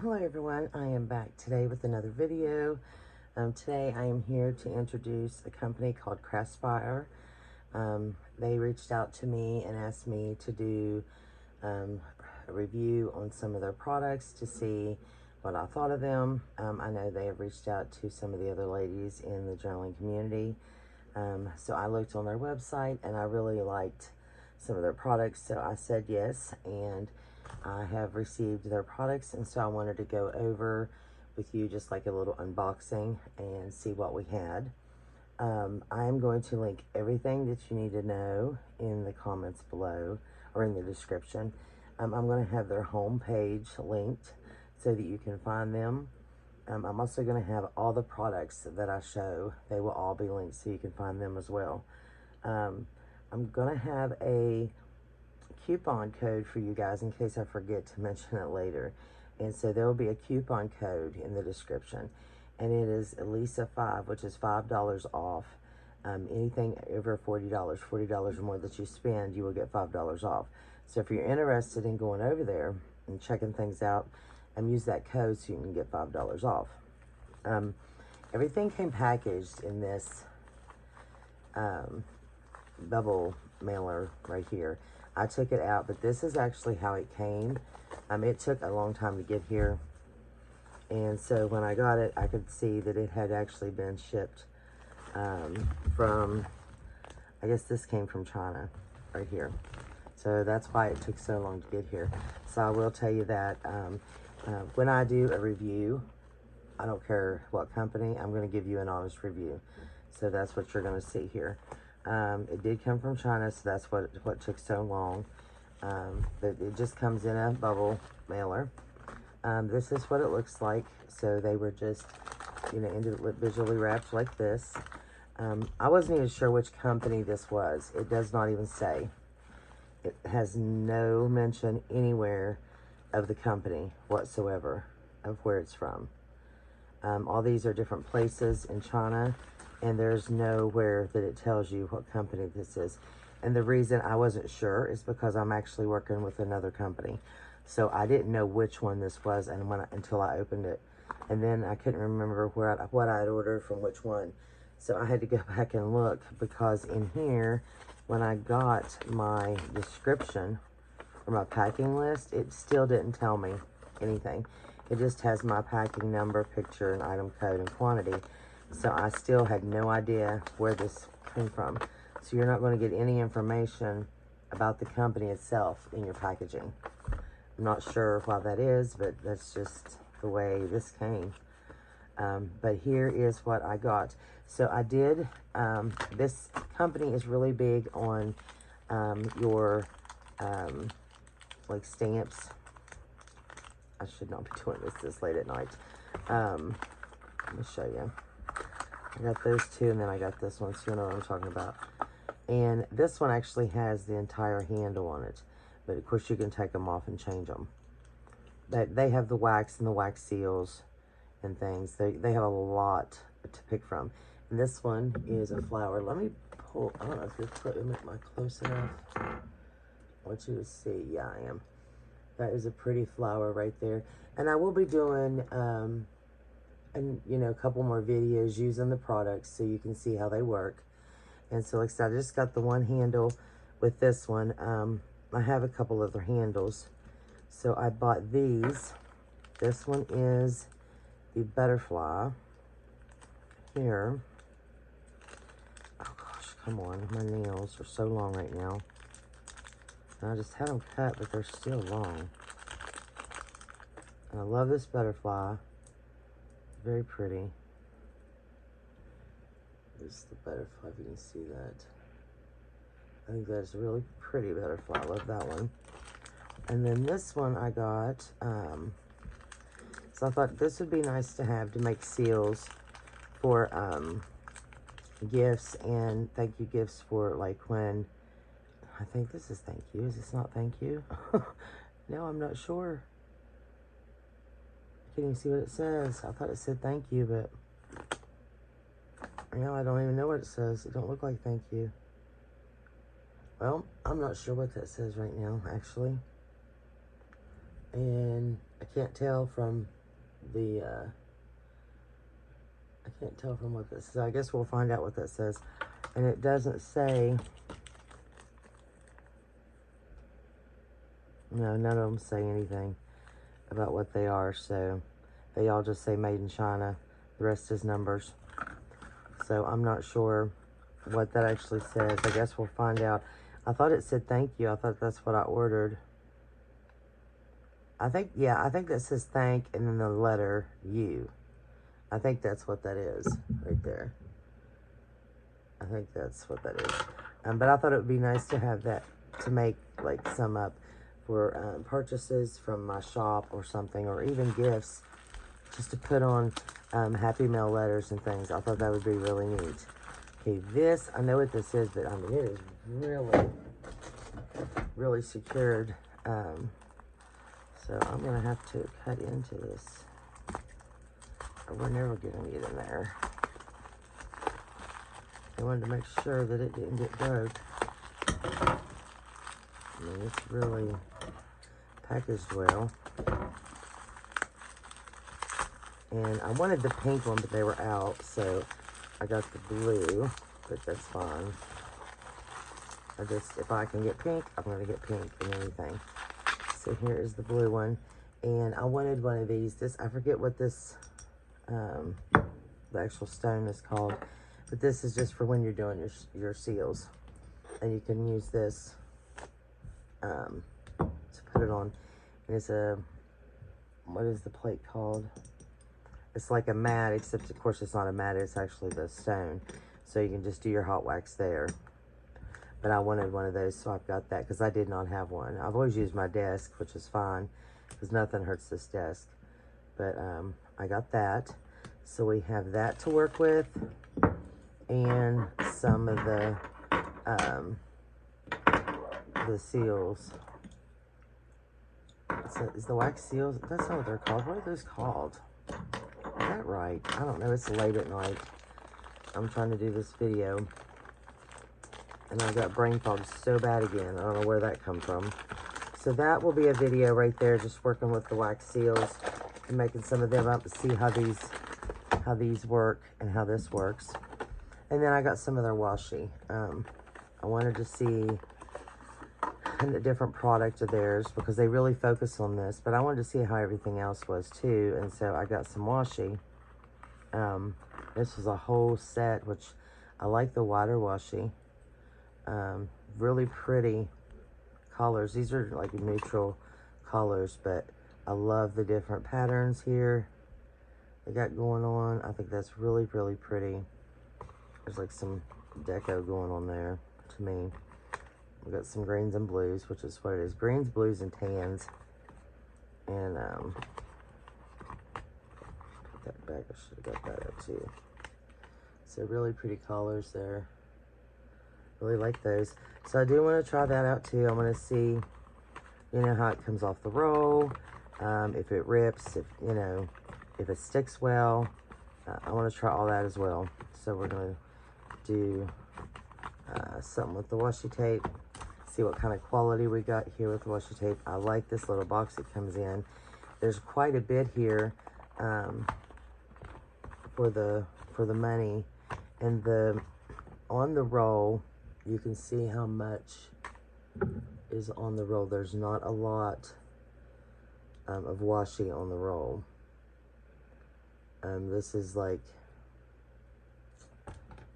Hello everyone, I am back today with another video. Today I am here to introduce a company called CRASPIRE. They reached out to me and asked me to do a review on some of their products to see what I thought of them. I know they have reached out to some of the other ladies in the journaling community. So I looked on their website and I really liked some of their products, so I said yes, and I have received their products, and so I wanted to go over with you just like a little unboxing and see what we had. I am going to link everything that you need to know in the comments below or in the description. I'm going to have their home page linked so that you can find them. I'm also going to have all the products that I show. They will all be linked so you can find them as well. I'm going to have a coupon code for you guys in case I forget to mention it later. And so there will be a coupon code in the description. And it is Elisa5, which is $5 off. Anything over $40 or more that you spend, you will get $5 off. So if you're interested in going over there and checking things out, use that code so you can get $5 off. Everything came packaged in this bubble mailer right here. I took it out, but this is actually how it came. It took a long time to get here, and so when I got it, I could see that it had actually been shipped from, I guess this came from China right here. So that's why it took so long to get here. So I will tell you that when I do a review, I don't care what company, I'm going to give you an honest review. So that's what you're going to see here. It did come from China, so that's what took so long. But it just comes in a bubble mailer. This is what it looks like. So they were just, individually wrapped like this. I wasn't even sure which company this was. It does not even say. It has no mention anywhere of the company whatsoever of where it's from. All these are different places in China, and there's nowhere that it tells you what company this is. And the reason I wasn't sure is because I'm actually working with another company. So I didn't know which one this was until I opened it. And then I couldn't remember what I had ordered from which one. So I had to go back and look, because in here, when I got my description or my packing list, it still didn't tell me anything. It just has my packing number, picture, and item code and quantity. So I still had no idea where this came from. So you're not going to get any information about the company itself in your packaging. I'm not sure why that is, but that's just the way this came. But here is what I got. So I did, this company is really big on your like stamps. I should not be doing this late at night. Let me show you. I got those two, and then I got this one, so you know what I'm talking about. And this one actually has the entire handle on it, but of course you can take them off and change them. They have the wax and the wax seals and things. They have a lot to pick from. And this one is a flower. Let me pull, I don't know if you're make my close enough. I want you to see. Yeah, I am. That is a pretty flower right there. And I will be doing a couple more videos using the products so you can see how they work. And so like I said, I just got the one handle with this one. I have a couple other handles. So I bought these. This one is the butterfly here. Oh gosh, come on. My nails are so long right now. And I just had them cut, but they're still long. And I love this butterfly. Very pretty. This is the butterfly, if you can see that. I think that's a really pretty butterfly. I love that one. And then this one I got, so I thought this would be nice to have to make seals for gifts and thank you gifts for like when, I think this is thank you. Is this not thank you? No, I'm not sure. I can't even see what it says. I thought it said thank you, but now I don't even know what it says. It don't look like thank you. Well, I'm not sure what that says right now, actually. And I can't tell from the, I can't tell from what this says. I guess we'll find out what that says. And it doesn't say, no, none of them say anything about what they are, so they all just say made in China. The rest is numbers. So I'm not sure what that actually says. I guess we'll find out. I thought it said thank you. I thought that's what I ordered. I think, yeah, I think that says thank and then the letter U. I think that's what that is right there. I think that's what that is. But I thought it would be nice to have that, to make like some up for purchases from my shop or something, or even gifts, just to put on Happy Mail letters and things. I thought that would be really neat. Okay, this, I know what this is, but I mean, it is really, really secured. So I'm going to have to cut into this, or we're never going to get in there. I wanted to make sure that it didn't get broke. I mean, it's really packaged well. And I wanted the pink one, but they were out, so I got the blue, but that's fine. If I can get pink, I'm going to get pink and anything. So here is the blue one. And I wanted one of these. I forget what this, the actual stone is called. But this is just for when you're doing your seals. And you can use this to put it on. And it's what is the plate called? It's like a mat, except of course it's not a mat, it's actually the stone. So you can just do your hot wax there. But I wanted one of those, so I've got that, because I did not have one. I've always used my desk, which is fine, because nothing hurts this desk. But I got that. So we have that to work with, and some of the seals. Is the wax seals? That's not what they're called. What are those called? Is that right? I don't know. It's late at night. I'm trying to do this video, and I got brain fog so bad again. I don't know where that come from. So that will be a video right there, just working with the wax seals and making some of them up to see how these work and how this works. And then I got some of their washi. I wanted to see a different product of theirs, because they really focus on this, but I wanted to see how everything else was too. And so I got some washi. This was a whole set, which I like the water washi. Really pretty colors. These are like neutral colors, but I love the different patterns here they got going on. I think that's really, really pretty. There's like some deco going on there to me. We got some greens and blues, which is what it is. Greens, blues, and tans. And put that back. I should have got that up too. So really pretty colors there. Really like those. So I do want to try that out too. I want to see, you know, how it comes off the roll. If it rips, if it sticks well. I want to try all that as well. So we're going to do something with the washi tape. See what kind of quality we got here with the washi tape. I like this little box it comes in. There's quite a bit here for the money, and on the roll you can see how much is on the roll. There's not a lot of washi on the roll. This is like,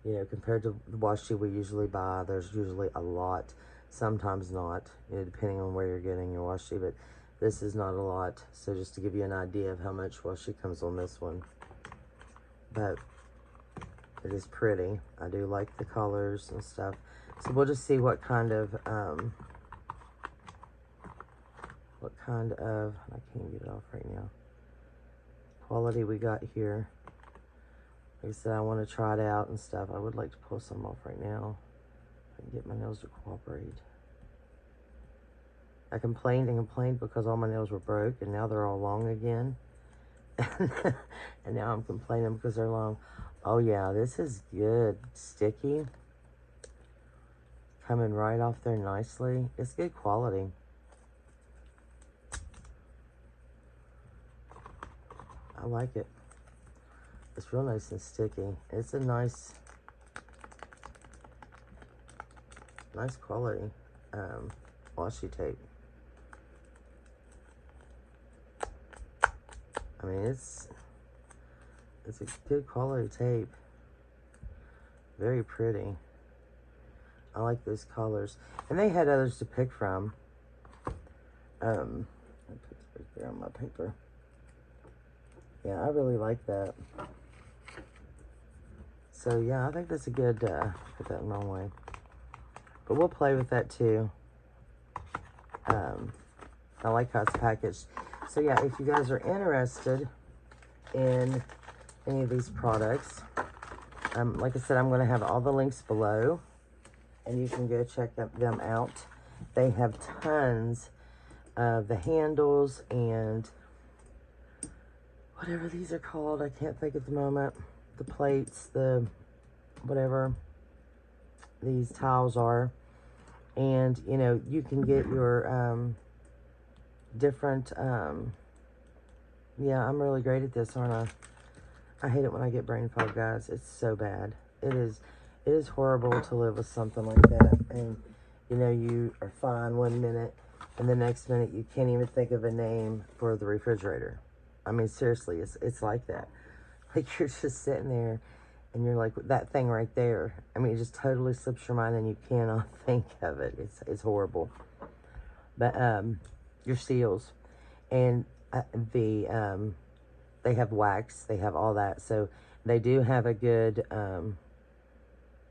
you know, compared to the washi we usually buy, there's usually a lot. Sometimes not, you know, depending on where you're getting your washi, but this is not a lot. So just to give you an idea of how much washi comes on this one. But it is pretty. I do like the colors and stuff. So we'll just see what kind of, I can't get it off right now, quality we got here. Like I said, I want to try it out and stuff. I would like to pull some off right now. I can get my nails to cooperate. I complained and complained because all my nails were broke, and now they're all long again. And now I'm complaining because they're long. Oh yeah, this is good. Sticky. Coming right off there nicely. It's good quality. I like it. It's real nice and sticky. It's a nice quality washi tape. I mean, it's a good quality tape. Very pretty. I like those colors. And they had others to pick from. I put it right there on my paper. Yeah, I really like that. So yeah, I think that's a good, put that in the wrong way. But we'll play with that too. I like how it's packaged. So yeah, if you guys are interested in any of these products, like I said, I'm going to have all the links below, and you can go check them out. They have tons of the handles and whatever these are called. I can't think at the moment. The plates, the whatever these tiles are. And, you know, you can get your different, yeah, I'm really great at this, aren't I? I hate it when I get brain fog, guys. It's so bad. It is horrible to live with something like that. And, you know, you are fine one minute, and the next minute you can't even think of a name for the refrigerator. I mean, seriously, it's like that. Like, you're just sitting there, and you're like, that thing right there. I mean, it just totally slips your mind, and you cannot think of it. It's horrible. But, your seals, and they have wax, they have all that, so they do have a good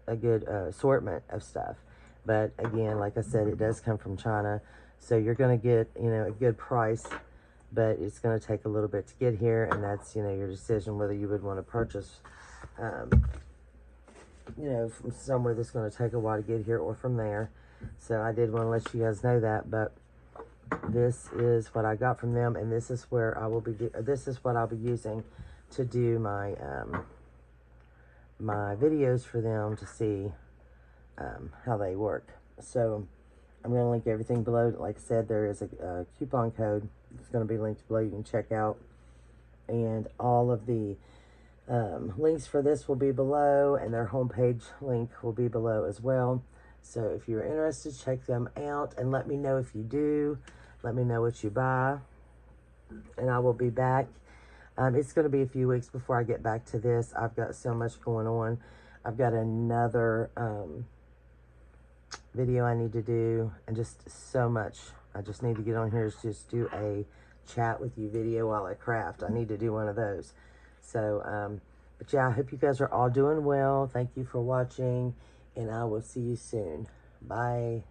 assortment of stuff. But again, like I said, it does come from China, so you're going to get, you know, a good price, but it's going to take a little bit to get here, and that's, you know, your decision whether you would want to purchase, you know, from somewhere that's going to take a while to get here or from there. So I did want to let you guys know that. But this is what I got from them, and this is where I will be. This is what I'll be using to do my my videos for them to see how they work. So I'm going to link everything below. Like I said, there is a coupon code. It's going to be linked below. You can check out, and all of the links for this will be below, and their homepage link will be below as well. So if you're interested, check them out, and let me know if you do. Let me know what you buy, and I will be back. It's going to be a few weeks before I get back to this. I've got so much going on. I've got another video I need to do, and just so much. I just need to get on here to just do a chat with you video while I craft. I need to do one of those. So, but yeah, I hope you guys are all doing well. Thank you for watching, and I will see you soon. Bye.